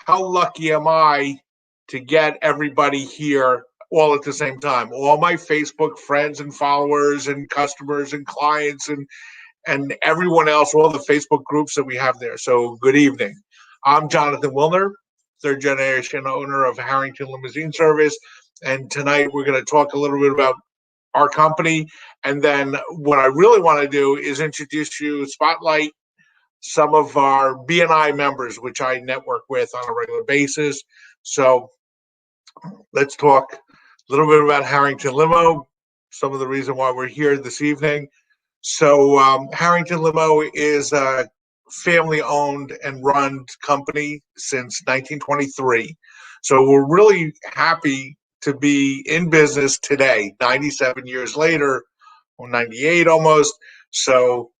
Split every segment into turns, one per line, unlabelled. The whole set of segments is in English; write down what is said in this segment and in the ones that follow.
how lucky am I to get everybody here all at the same time? All my Facebook friends and followers and customers and clients and everyone else, all the Facebook groups that we have there. So good evening. I'm Jonathan Wilner, third generation owner of Harrington Limousine Service. And tonight we're going to talk a little bit about our company. And then what I really want to do is introduce you, spotlight some of our BNI members, which I network with on a regular basis. So let's talk a little bit about Harrington Limo, some of the reason why we're here this evening. So Harrington Limo is a family-owned and run company since 1923. So we're really happy to be in business today, 97 years later, or 98 almost. So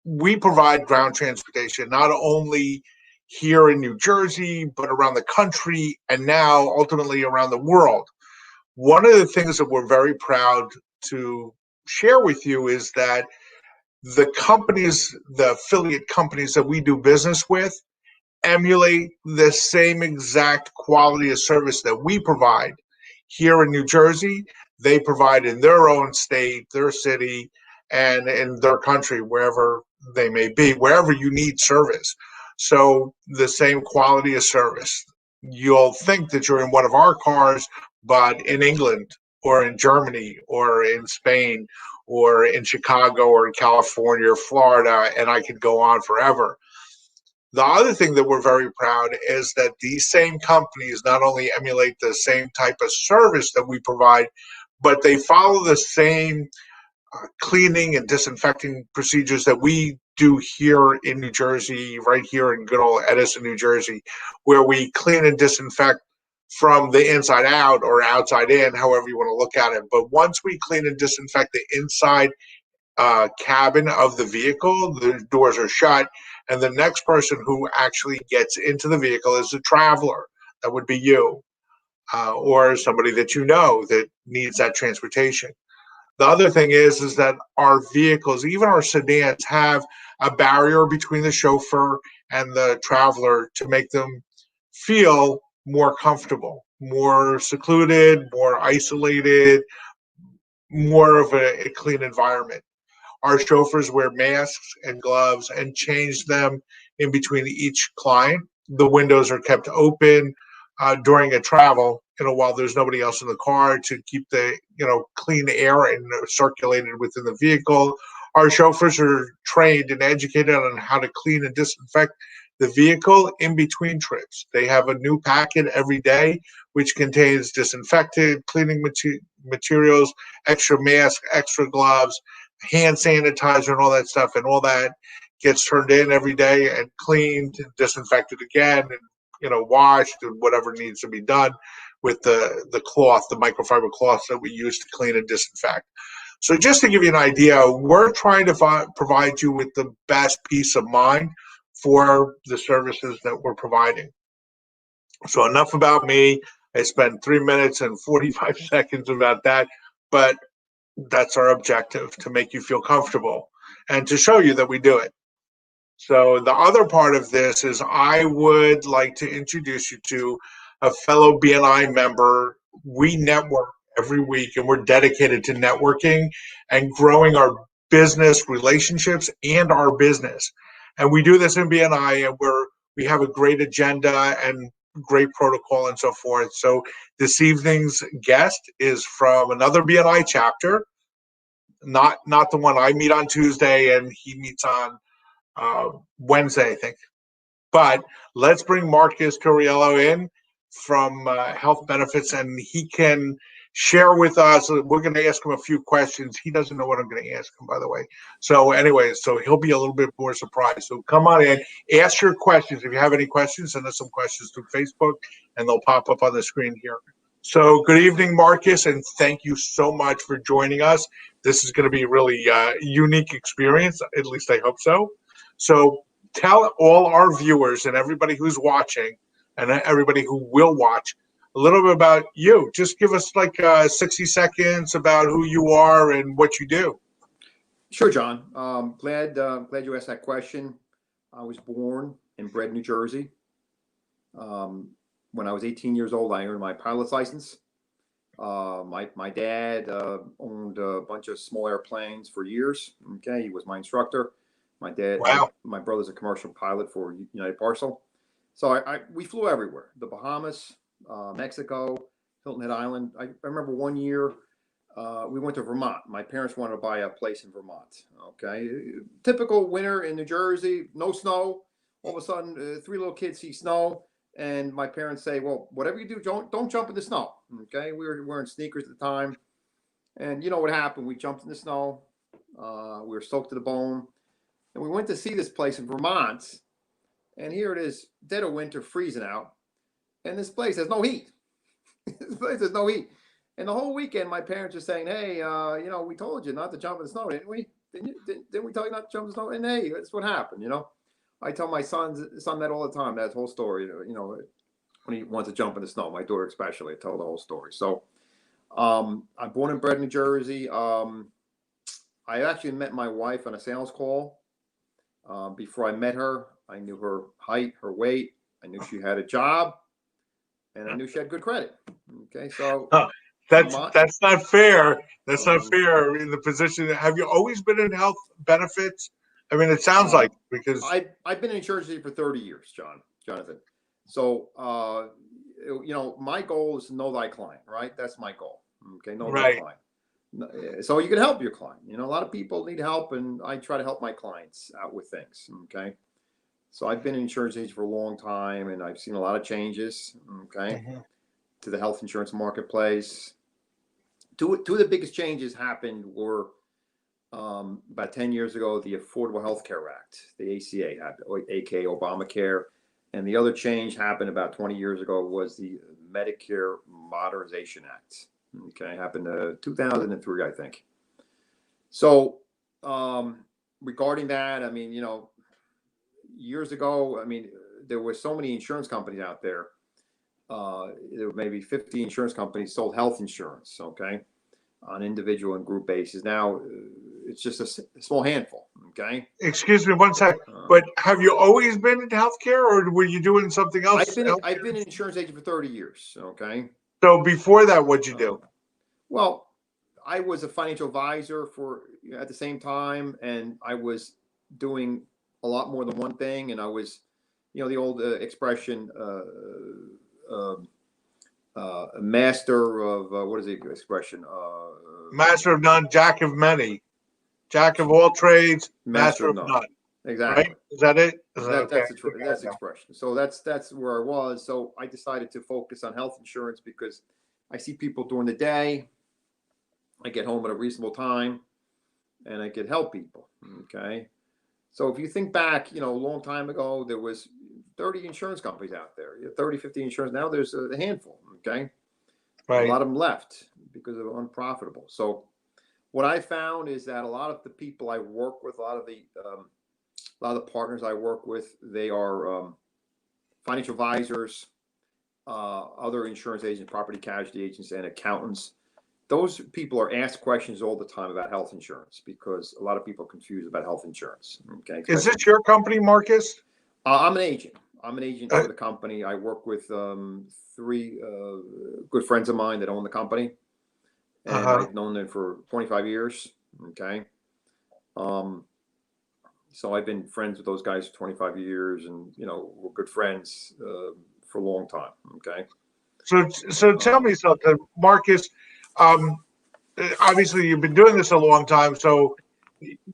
we provide ground transportation not only here in New Jersey, but around the country and now ultimately around the world. One of the things that we're very proud to share with you is that the companies, the affiliate companies that we do business with, emulate the same exact quality of service that we provide here in New Jersey. They provide in their own state, their city, and in their country, wherever they may be, wherever you need service. So the same quality of service. You'll think that you're in one of our cars, but in England or in Germany or in Spain or in Chicago or in California or Florida, and I could go on forever. The other thing that we're very proud is that these same companies not only emulate the same type of service that we provide, but they follow the same cleaning and disinfecting procedures that we do here in New Jersey, right here in good old Edison, New Jersey, where we clean and disinfect from the inside out or outside in, however you want to look at it. But once we clean and disinfect the inside cabin of the vehicle, the doors are shut, and the next person who actually gets into the vehicle is a traveler. That would be you, or somebody that you know that needs that transportation. The other thing is that our vehicles, even our sedans, have a barrier between the chauffeur and the traveler to make them feel more comfortable, more secluded, more isolated, more of a clean environment. Our chauffeurs wear masks and gloves and change them in between each client. The windows are kept open during a travel, while there's nobody else in the car, to keep the, clean air and circulated within the vehicle. Our chauffeurs are trained and educated on how to clean and disinfect the vehicle in between trips. They have a new packet every day, which contains disinfectant, cleaning materials, extra masks, extra gloves, hand sanitizer, and all that stuff. And all that gets turned in every day and cleaned, disinfected again, and washed, and whatever needs to be done with the cloth, the microfiber cloth that we use to clean and disinfect. So just to give you an idea, we're trying to provide you with the best peace of mind for the services that we're providing. So enough about me. I spent 3 minutes and 45 seconds about that, but that's our objective, to make you feel comfortable and to show you that we do it. So the other part of this is I would like to introduce you to a fellow BNI member. We network every week, and we're dedicated to networking and growing our business relationships and our business. And we do this in BNI, and we have a great agenda and great protocol and so forth. So this evening's guest is from another BNI chapter, not the one I meet on Tuesday and he meets on Wednesday, I think. But let's bring Marcus Curiello in from Health Benefits, and he can share with us. We're going to ask him a few questions. He doesn't know what I'm going to ask him, by the way. So anyway, so he'll be a little bit more surprised. So come on in, ask your questions. If you have any questions, send us some questions through Facebook, and they'll pop up on the screen here. So good evening, Marcus, and thank you so much for joining us. This is going to be a really unique experience, at least I hope so. So tell all our viewers and everybody who's watching and everybody who will watch a little bit about you. Just give us like 60 seconds about who you are and what you do.
Sure, John. Glad you asked that question. I was born and bred in New Jersey. When I was 18 years old, I earned my pilot's license. My dad owned a bunch of small airplanes for years. Okay, he was my instructor. My dad,
Wow.
my brother's a commercial pilot for United Parcel. So we flew everywhere: the Bahamas, Mexico, Hilton Head Island. I remember one year we went to Vermont. My parents wanted to buy a place in Vermont. Okay, typical winter in New Jersey, no snow. All of a sudden, three little kids see snow. And my parents say, well, whatever you do, don't jump in the snow. Okay. We were wearing sneakers at the time. And you know what happened? We jumped in the snow. We were soaked to the bone. And we went to see this place in Vermont. And here it is, dead of winter, freezing out. And this place has no heat. This place has no heat. And the whole weekend, my parents are saying, hey, we told you not to jump in the snow, didn't we? Didn't we tell you not to jump in the snow? And hey, that's what happened, I tell my son that all the time, that whole story, when he wants to jump in the snow, my daughter especially, I tell the whole story. So I'm born and bred in New Jersey. I actually met my wife on a sales call. Before I met her, I knew her height, her weight. I knew she had a job, and I knew she had good credit. Okay, so
that's not fair. That's not fair in the position. Have you always been in health benefits? I mean, it sounds like, because
I've been in insurance for 30 years, Jonathan. So, my goal is to know thy client, right? That's my goal. Okay. Know thy client. So you can help your client. A lot of people need help, and I try to help my clients out with things. Okay. So I've been in insurance agent for a long time, and I've seen a lot of changes. Okay. To the health insurance marketplace. Two of the biggest changes happened were, about 10 years ago, the Affordable Health Care Act, the ACA, aka Obamacare. And the other change happened about 20 years ago was the Medicare Modernization Act. Okay, happened in 2003, I think. So regarding that, I mean, years ago, I mean, there were so many insurance companies out there. There were maybe 50 insurance companies sold health insurance, okay, on individual and group basis. Now it's just a small handful. Okay.
Excuse me one second, but have you always been in healthcare, or were you doing something else?
I've been an insurance agent for 30 years. Okay.
So before that, what'd you do?
Well, I was a financial advisor at the same time, and I was doing a lot more than one thing. And I was, the old expression, a master of what is the expression?
Master of none, jack of many, jack of all trades, master of none.
Exactly.
Right? Is that it?
That's the expression. So that's where I was. So I decided to focus on health insurance because I see people during the day. I get home at a reasonable time, and I could help people. Okay. So if you think back, a long time ago, there was 30 insurance companies out there. 30, 50 insurance. Now there's a handful. Okay. Right. A lot of them left because of unprofitable. So what I found is that a lot of the people I work with, a lot of the partners I work with, they are financial advisors, other insurance agents, property casualty agents, and accountants. Those people are asked questions all the time about health insurance because a lot of people are confused about health insurance. Okay.
Is this your company, Marcus?
I'm an agent. I'm an agent for the company. I work with three good friends of mine that own the company, and I've known them for 25 years. Okay. So I've been friends with those guys for 25 years, and we're good friends for a long time. Okay.
So tell me something, Marcus. Obviously, you've been doing this a long time, so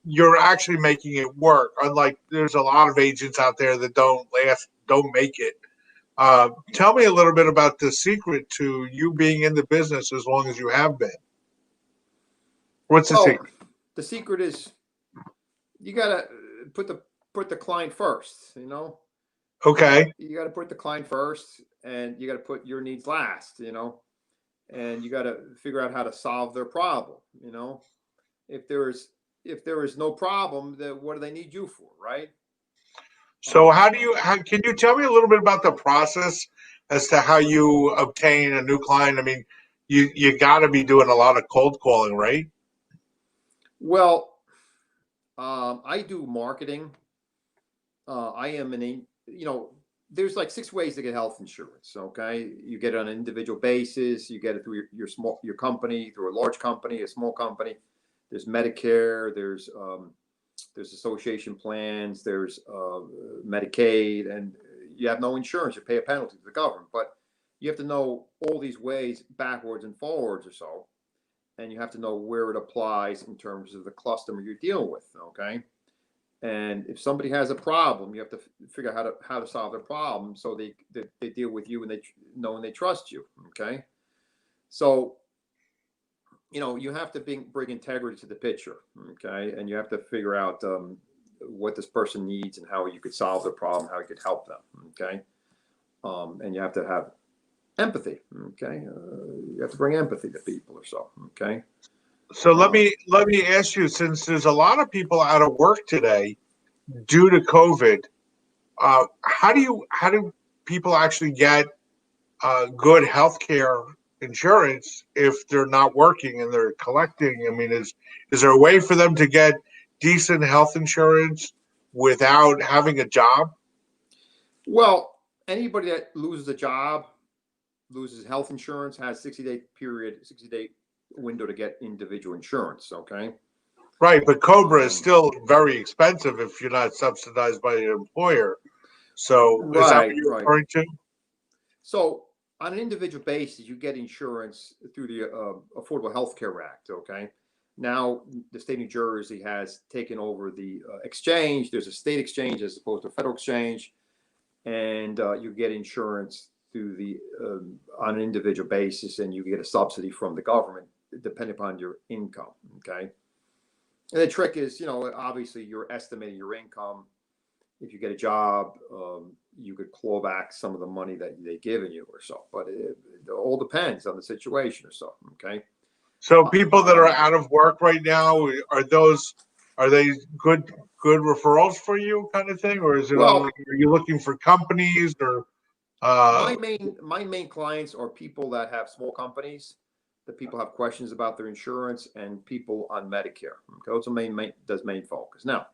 you're actually making it work. Unlike there's a lot of agents out there that don't make it. Tell me a little bit about the secret to you being in the business as long as you have been. What's the secret?
The secret is you gotta put the client first.
Okay.
You gotta put the client first, and you gotta put your needs last. And you got to figure out how to solve their problem. If there is no problem, then what do they need you for, right?
So can you tell me a little bit about the process as to how you obtain a new client? I mean, you got to be doing a lot of cold calling, right?
Well, I do marketing. I am there's like 6 ways to get health insurance. Okay, you get it on an individual basis. You get it through your company, through a large company, a small company. There's Medicare. There's association plans. There's Medicaid, and you have no insurance. You pay a penalty to the government, but you have to know all these ways backwards and forwards or so, and you have to know where it applies in terms of the customer you're dealing with. Okay. And if somebody has a problem, you have to figure out how to solve their problem, so they deal with you and they know and they trust you. Okay, so you have to bring integrity to the picture. Okay, and you have to figure out what this person needs and how you could solve their problem, how you could help them. Okay, and you have to have empathy. Okay, you have to bring empathy to people or so. Okay.
So let me ask you, since there's a lot of people out of work today due to COVID, how do people actually get good healthcare insurance if they're not working and they're collecting? I mean, is there a way for them to get decent health insurance without having a job?
Well, anybody that loses a job, loses health insurance, has 60-day window to get individual insurance. Okay.
Right, but Cobra is still very expensive if you're not subsidized by your employer. So is that what you're referring to?
So on an individual basis, you get insurance through the Affordable Health Care Act. Okay. Now the state of New Jersey has taken over the exchange. There's a state exchange as opposed to a federal exchange, and you get insurance through the on an individual basis, and you get a subsidy from the government depending upon your income. Okay. And the trick is, obviously you're estimating your income. If you get a job, you could claw back some of the money that they've given you or so. But it all depends on the situation or so. Okay.
So people that are out of work right now, are they good referrals for you, kind of thing, or is it
Well,
are you looking for companies or?
My main clients are people that have small companies, that people have questions about their insurance, and people on Medicare. Okay, those are main focus. Now,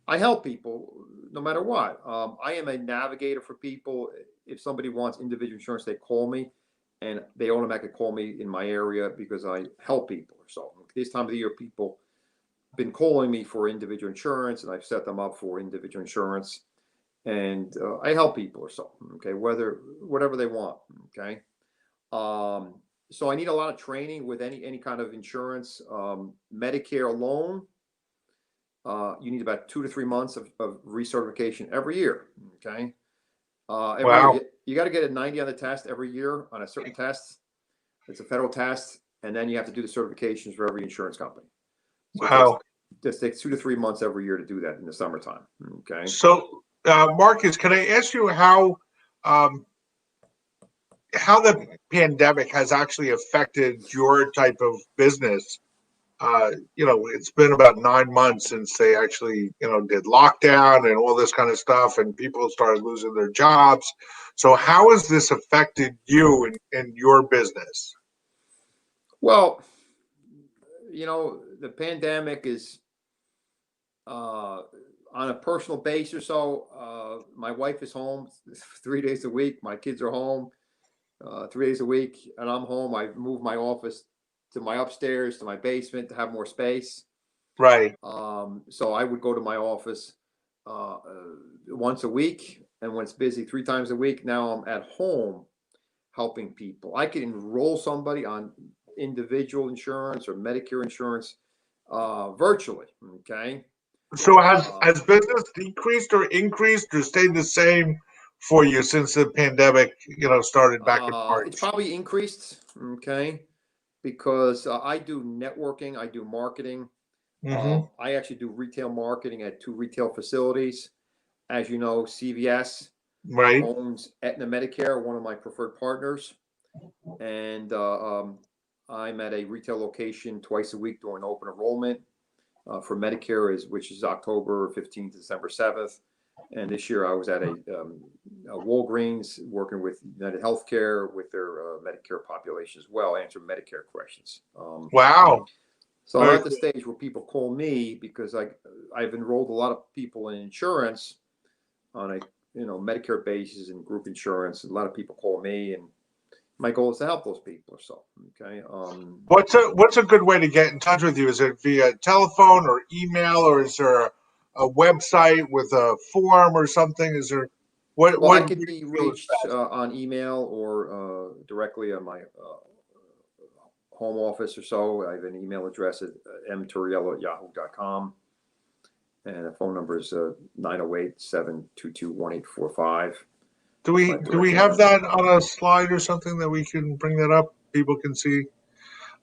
I help people no matter what. I am a navigator for people. If somebody wants individual insurance, they call me, and they automatically call me in my area because I help people. So this time of the year, people been calling me for individual insurance, and I've set them up for individual insurance, and I help people or so. Okay, whatever they want. Okay. So I need a lot of training with any kind of insurance. Medicare alone, you need about 2 to 3 months of recertification every year. Okay. Every year you got to get a 90 on the test every year on a certain test. It's a federal test, and then you have to do the certifications for every insurance company. So it takes 2 to 3 months every year to do that in the summertime. Okay.
So Marcus, can I ask you how the pandemic has actually affected your type of business? It's been about 9 months since they actually, did lockdown and all this kind of stuff, and people started losing their jobs. So how has this affected you in your business?
Well, the pandemic is on a personal basis. So my wife is home 3 days a week. My kids are home 3 days a week, and I'm home. I moved my office to my upstairs, to my basement, to have more space.
Right.
So I would go to my office once a week, and when it's busy, 3 times a week. Now I'm at home helping people. I can enroll somebody on individual insurance or Medicare insurance virtually. Okay.
So has business decreased or increased or stayed the same for you since the pandemic, started back in March?
It's probably increased. Okay. Because I do networking, I do marketing. I actually do retail marketing at 2 retail facilities. As you know, CVS owns Aetna Medicare, one of my preferred partners. And I'm at a retail location twice a week doing open enrollment for Medicare, which is October 15th to December 7th. And this year I was at a Walgreens working with United Healthcare with their Medicare population as well, answering Medicare questions.
Wow.
So I'm at the stage where people call me because I've enrolled a lot of people in insurance on a Medicare basis and group insurance. And a lot of people call me, and my goal is to help those people or so. Okay.
What's a good way to get in touch with you? Is it via telephone or email, or is there a website with a form or something? Is there
Well, I could be reached on email or directly on my home office or so. I have an email address at mturriello@yahoo.com. And the phone number is 908-722-1845.
Do we have that on a slide or something that we can bring that up? People can see.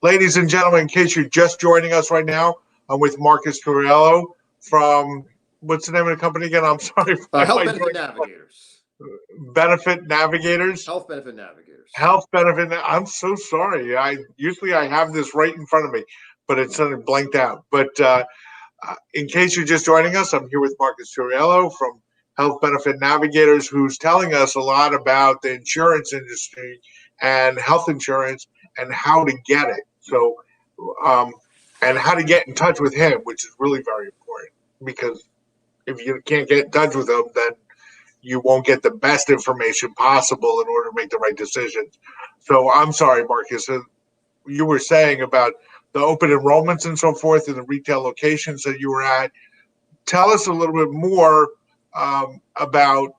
Ladies and gentlemen, in case you're just joining us right now, I'm with Marcus Turriello from, what's the name of the company again? I'm sorry.
Health Benefit Navigators.
Benefit Navigators?
Health Benefit Navigators.
Health Benefit. I'm so sorry. I have this right in front of me, but it's suddenly blanked out. But in case you're just joining us, I'm here with Marcus Turriello from Health Benefit Navigators, who's telling us a lot about the insurance industry and health insurance and how to get it. So, and how to get in touch with him, which is really very important, because if you can't get in touch with him, then you won't get the best information possible in order to make the right decisions. So I'm sorry, Marcus, you were saying about the open enrollments and so forth in the retail locations that you were at. Tell us a little bit more about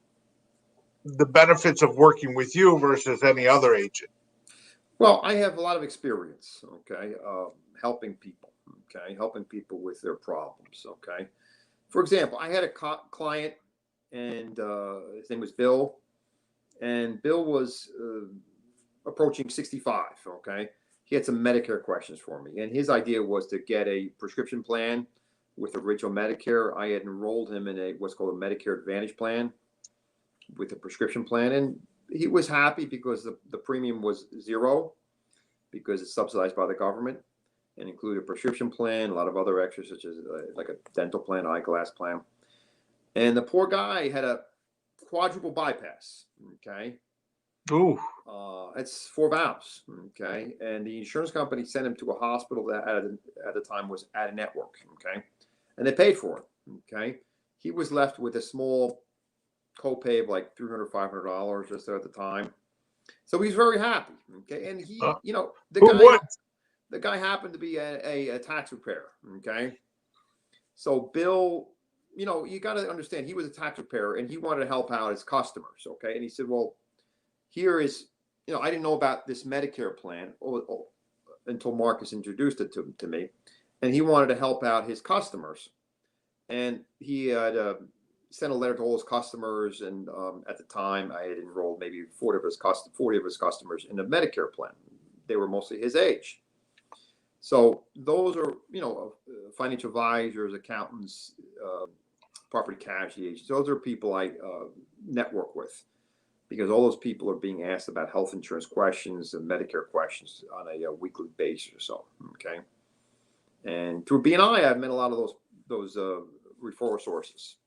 the benefits of working with you versus any other agent.
Well, I have a lot of experience, okay, helping people with their problems, okay. For example, I had a client, and his name was Bill, and Bill was approaching 65, okay. He had some Medicare questions for me, and his idea was to get a prescription plan with original Medicare. I had enrolled him in what's called a Medicare Advantage plan with a prescription plan, and he was happy because the premium was zero, because it's subsidized by the government, and included a prescription plan, a lot of other extras such as like a dental plan, eyeglass plan. And the poor guy had a quadruple bypass. Okay.
Ooh.
It's 4 valves. Okay. And the insurance company sent him to a hospital that at the time was out of network. Okay. And they paid for it. Okay. He was left with a small copay of like $300, $500 just at the time. So he's very happy. Okay. And he, the guy happened to be a tax preparer. Okay. So Bill, you got to understand, he was a tax preparer and he wanted to help out his customers. Okay. And he said, well, here is, I didn't know about this Medicare plan until Marcus introduced it to me. And he wanted to help out his customers. And he had sent a letter to all his customers. And at the time, I had enrolled maybe 40 of his customers in a Medicare plan. They were mostly his age. So those are, financial advisors, accountants, property casualty agents. Those are people I network with, because all those people are being asked about health insurance questions and Medicare questions on a weekly basis or so. Okay. And through BNI, I've met a lot of those referral sources.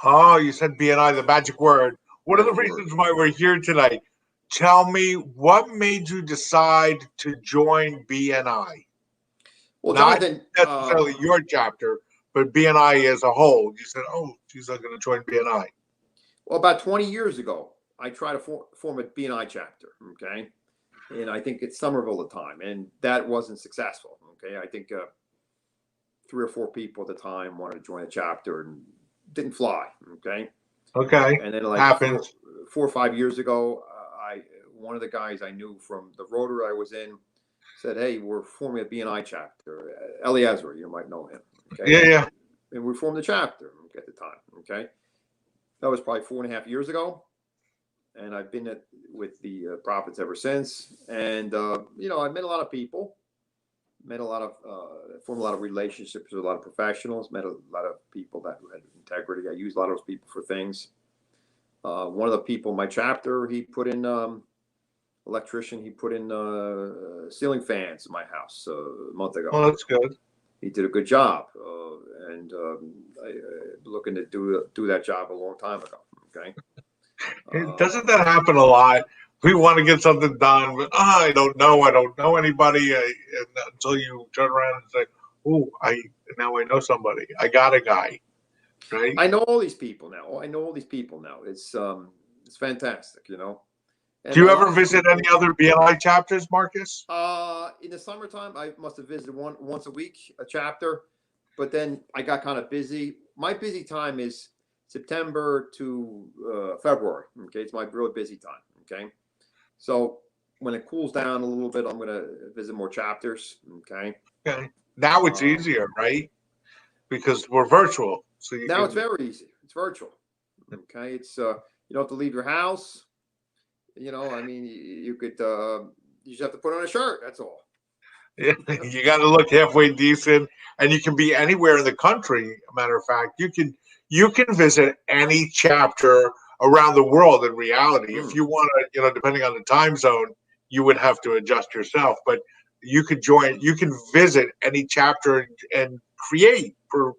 Oh, you said BNI, the magic word. One of the reasons why we're here tonight. Tell me, what made you decide to join BNI?
Well,
not
Jonathan,
necessarily your chapter, but BNI as a whole. You said, "Oh, she's not going to join BNI."
Well, about 20 years ago, I tried to form a BNI chapter. Okay, and I think it's Somerville at the time, and that wasn't successful. Okay, I think 3 or 4 people at the time wanted to join the chapter and didn't fly. Okay.
Okay.
And then like
happens.
4 or 5 years ago, one of the guys I knew from the Rotary I was in said, "Hey, we're forming a BNI chapter." Eliezer, you might know him. Okay.
Yeah.
And we formed the chapter at the time. Okay. That was probably 4.5 years ago. And I've been with the Profits ever since. And, I've met a lot of people, formed a lot of relationships with a lot of professionals, met a lot of people that had integrity. I use a lot of those people for things. One of the people in my chapter, he put in electrician. He put in ceiling fans in my house a month ago.
Oh, that's good.
He did a good job, and I looking to do that job a long time ago. Okay.
Doesn't that happen a lot? We want to get something done, but I don't know anybody, until you turn around and say, "Oh, now I know somebody. I got a guy." right?
I know all these people now. It's fantastic,
Do
And
you
a
ever
lot of
visit any
people.
other BNI chapters, Marcus?
In the summertime, I must have visited once a week, a chapter, but then I got kind of busy. My busy time is September to February. Okay, it's my real busy time. Okay, so when it cools down a little bit, I'm gonna visit more chapters. Okay,
Okay. Now it's
um,
easier, right? Because we're virtual, so you
now it's
can.
very easy. It's virtual. Okay, it's you don't have to leave your house. I mean, you could you just have to put on a shirt. That's all.
You got to look halfway decent, and you can be anywhere in the country. A matter of fact, you can visit any chapter around the world. In reality, if
Hmm.
you want to, depending on the time zone, you would have to adjust yourself. But you could join. You can visit any chapter and create for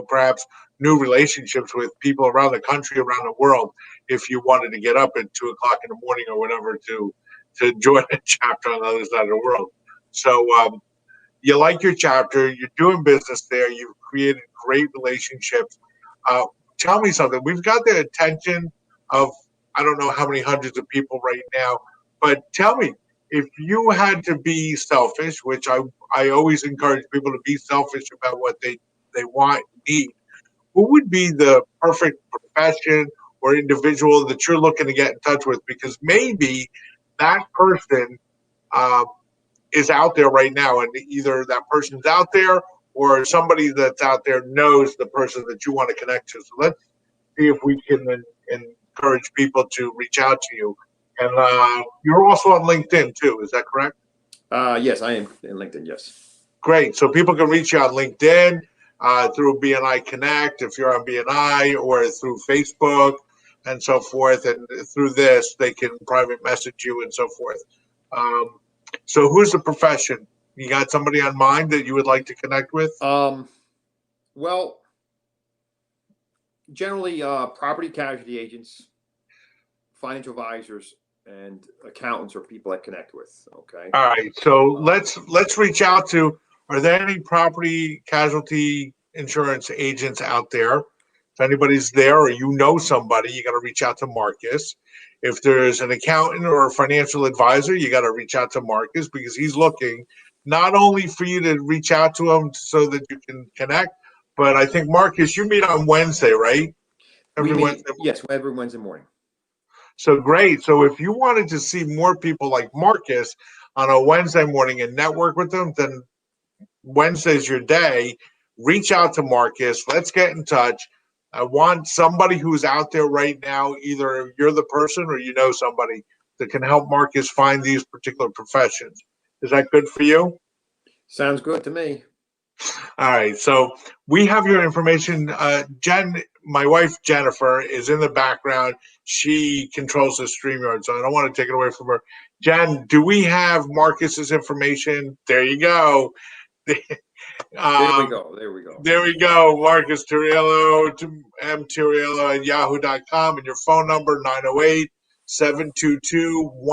perhaps new relationships with people around the country, around the world. If you wanted to get up at 2 o'clock in the morning or whatever to join a chapter on the other side of the world. So you like your chapter, you're doing business there, you've created great relationships. Uh, Tell me something. We've got the attention of I don't know how many hundreds of people right now, but tell me if you had to be selfish, which I always encourage people to be selfish about what they want, need. Who would be the perfect profession or individual that you're looking to get in touch with? Because maybe that person um, is out there right now, and either that person's out there or somebody that's out there knows the person that you want to connect to. So let's see if we can encourage people to reach out to you. And you're also on LinkedIn too, is that correct?
Yes, I am in LinkedIn. Yes.
Great. So people can reach you on LinkedIn, through BNI Connect if you're on BNI, or through Facebook and so forth. And through this, they can private message you and so forth. Um, so who's the profession? You got somebody on mind that you would like to connect with?
Well, generally, property casualty agents, financial advisors, and accountants are people I connect with. Okay.
All right. So
Um,
let's reach out to. Are there any property casualty insurance agents out there? If anybody's there or somebody, you got to reach out to Marcus. If there's an accountant or a financial advisor, you got to reach out to Marcus because he's looking not only for you to reach out to him so that you can connect, but I think Marcus, you meet on Wednesday, right?
we
Every
meet,
Wednesday.
yes, every Wednesday morning.
So great. So if you wanted to see more people like Marcus on a Wednesday morning and network with them, then Wednesday's your day. Reach out to Marcus. Let's get in touch. I want somebody who's out there right now. Either you're the person or somebody that can help Marcus find these particular professions. Is that good for you?
Sounds good to me.
All right. So we have your information. Jen, my wife Jennifer, is in the background. She controls the StreamYard, so I don't want to take it away from her. Jen, do we have Marcus's information? There you go.
There we
um,
go. There we go.
There we go. Marcus Turiello, mturiello at yahoo.com, and your phone number,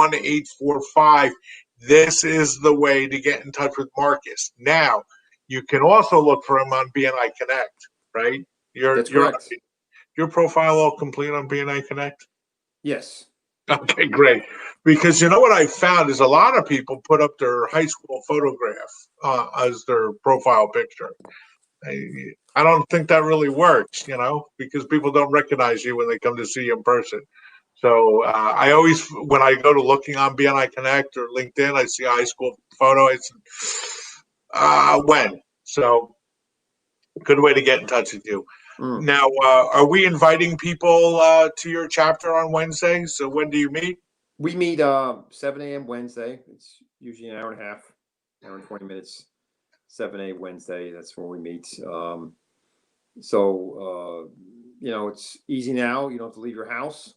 908-722-1845. This is the way to get in touch with Marcus. Now, you can also look for him on BNI Connect, right?
That's correct.
Your profile all complete on BNI Connect?
Yes.
Okay, great. Because you know what I found is a lot of people put up their high school photograph as their profile picture. I don't think that really works, because people don't recognize you when they come to see you in person. So I always, when I go to looking on BNI Connect or LinkedIn, I see a high school photo. It's when. So good way to get in touch with you.
Mm.
Now, are we inviting people to your chapter on Wednesday? So when do you meet?
We meet 7 a.m. Wednesday. It's usually an hour and a half, hour and 20 minutes. 7 a.m. Wednesday. That's when we meet. It's easy now. You don't have to leave your house.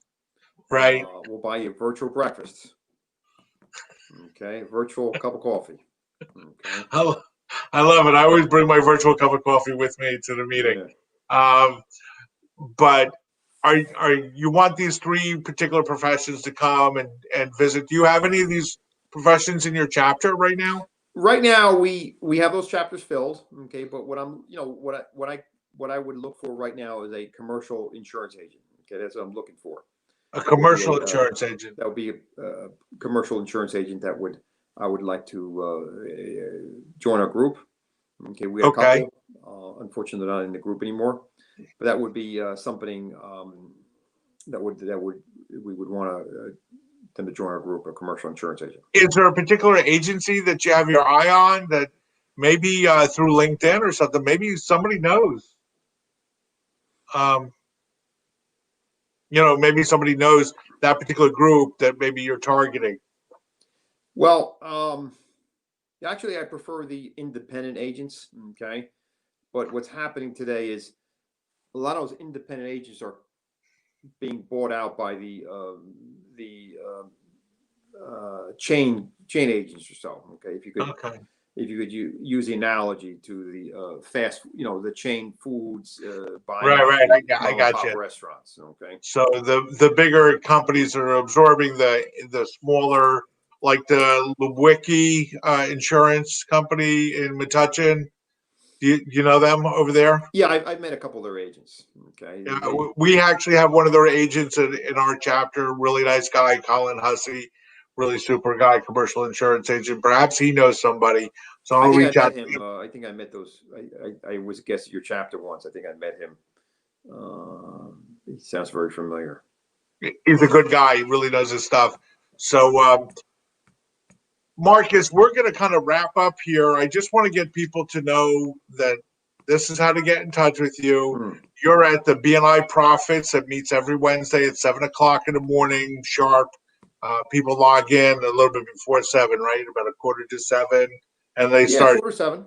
Right.
We'll buy you a virtual breakfast. Okay, virtual cup of coffee. Okay.
I love it. I always bring my virtual cup of coffee with me to the meeting.
Yeah.
Um, but are you want these three particular professions to come and visit? Do you have any of these professions in your chapter right now?
Right now, we have those chapters filled. Okay, but what I'm, what I what I would look for right now is a commercial insurance agent. Okay, that's what I'm looking for.
A commercial insurance agent.
That would be a commercial insurance agent that I would like to join our group. Okay, we had a couple. Unfortunately, they're not in the group anymore. But that would be something that we would want them to join our group, a commercial insurance agent.
Is there a particular agency that you have your eye on that maybe through LinkedIn or something? Maybe somebody knows. Maybe somebody knows that particular group that maybe you're targeting.
Well, actually, I prefer the independent agents. Okay, but what's happening today is a lot of those independent agents are being bought out by the chain agents or so. Okay, if you could use the analogy to the fast, the chain foods, buying
right. I got you.
Restaurants. Okay,
so the bigger companies are absorbing the smaller, like the Wiki insurance company in Metuchen. Do you know them over there?
Yeah, I've met a couple of their agents. Okay,
yeah, we actually have one of their agents in our chapter. Really nice guy, Colin Hussey. Really super guy, commercial insurance agent. Perhaps he knows somebody. So I'll reach out to him.
I think I met those. I was a guest at your chapter once. I think I met him. He sounds very familiar.
He's a good guy. He really knows his stuff. So, Marcus, we're going to kind of wrap up here. I just want to get people to know that this is how to get in touch with you. Mm. You're at the BNI Profits that meets every Wednesday at 7 o'clock in the morning, sharp. People log in a little bit before 7, right? About 6:45, and they start
7.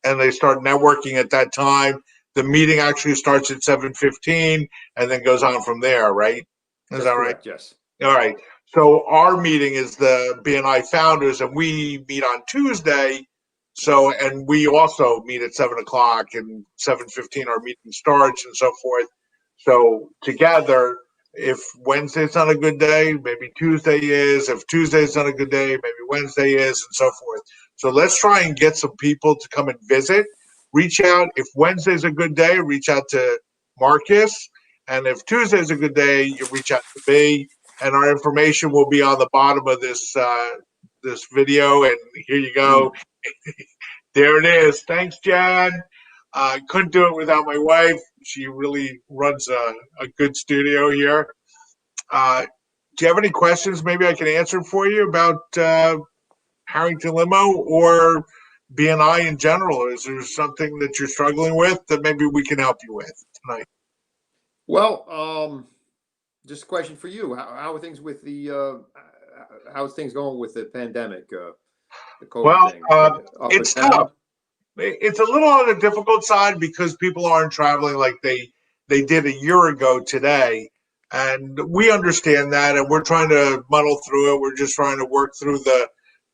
And they start networking at that time. The meeting actually starts at 7:15 and then goes on from there, right? Is that right?
Yes.
All right. So our meeting is the BNI founders, and we meet on Tuesday. So, and we also meet at 7 o'clock, and 7:15 our meeting starts, and so forth. So together. If Wednesday's not a good day, maybe Tuesday is. If Tuesday's not a good day, maybe Wednesday is, and so forth. So let's try and get some people to come and visit. Reach out. If Wednesday's a good day, reach out to Marcus. And if Tuesday's a good day, you reach out to me. And our information will be on the bottom of this video. And here you go. There it is. Thanks, Jan. I couldn't do it without my wife. She really runs a good studio here. Do you have any questions maybe I can answer for you about Harrington Limo or BNI in general? Is there something that you're struggling with that maybe we can help you with tonight?
Well, just a question for you. How are things with how's things going with the pandemic? The COVID thing?
It's tough. It's a little on the difficult side because people aren't traveling like they did a year ago today. And we understand that, and we're trying to muddle through it. We're just trying to work through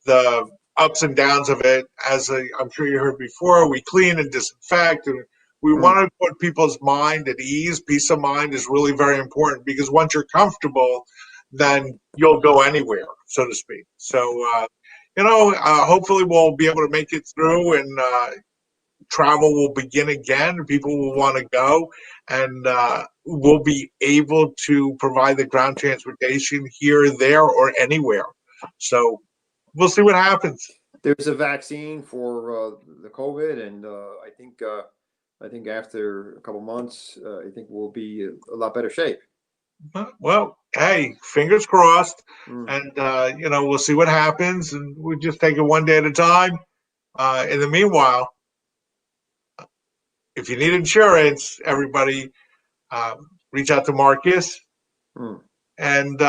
the ups and downs of it. As I'm sure you heard before, we clean and disinfect, and we want to put people's mind at ease. Peace of mind is really very important because once you're comfortable, then you'll go anywhere, so to speak. So, hopefully we'll be able to make it through, and travel will begin again. People will want to go, and we'll be able to provide the ground transportation here, there, or anywhere. So we'll see what happens.
There's a vaccine for the COVID, and I think after a couple months, I think we'll be a lot better shape.
Well, hey, fingers crossed, and we'll see what happens, and we'll just take it one day at a time. In the meanwhile, if you need insurance, everybody reach out to Marcus. And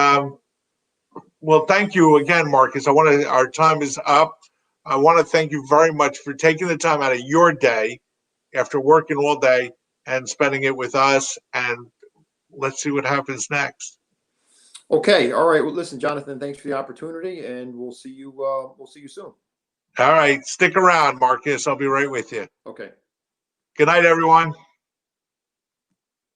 well, thank you again, Marcus. Our time is up. I want to thank you very much for taking the time out of your day after working all day and spending it with us. And let's see what happens next.
Okay. All right. Well, listen, Jonathan, thanks for the opportunity, and we'll see you soon.
All right. Stick around, Marcus. I'll be right with you.
Okay.
Good night, everyone.